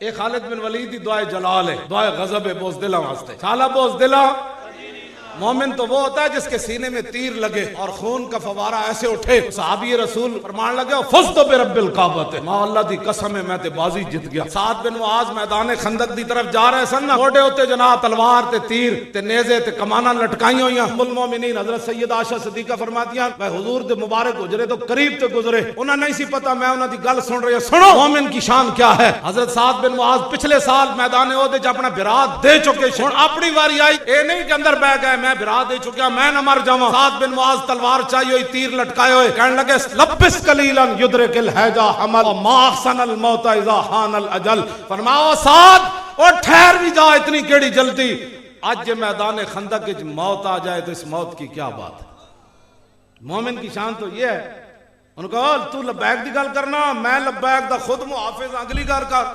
ये खालिद बिन वलीद की दुआए जलाल है, दुआए गजब है बोज़दिला वास्ते। साला बोज़दिला मोमिन तो वो होता है जिसके सीने में तीर लगे और खून का फवारा ऐसे उठे। सहाबी रसूल फरमान लगे फुज़्तु बिरब्बिल काबत, मां अल्लाह दी कसम है मैं ते बाजी जित गया। साद बिन मुआज मैदान खंदक दी तरफ जा रहे सन ना, मोड़े होते जनाब तलवार ते तीर ते नेज़े ते कमाना लटकाई हुई। उम्मुल मोमिनीन हज़रत सैयदा आयशा सिद्दीक़ा फरमातियां मैं हुजूर दे मुबारक गुजरे तो करीब ते गुजरे, उन्हें नहीं सी पता मैं उन्हां दी गल सुन रही। सुनो मोमिन की शान क्या है। हज़रत साद बिन मुआज पिछले साल मैदान ओहदे च अपना बिरात दे चुके, हुण अपनी वारी आई। ए नहीं कि अंदर बह गए मैं बिरा दे चुका मैं न मर जावा। साद बिन मुआज तलवार चाहिए हुई तीर लटकाए हुए कहने लगे लब्बिस कलीलन युद्रिकिल हैजा हमल माहसनल मौत इज़ा हानल अजल। फरमाओ साद और ठहर भी जा, इतनी केड़ी जल्दी। आज जे मैदान खंदक की मौत आ जाए तो इस मौत की क्या बात है। मोमिन की शान तो यह है, उनको तू लब्बैक की गल करना, मैं लब्बैक दा खुद मुहाफिज अगली गल कर।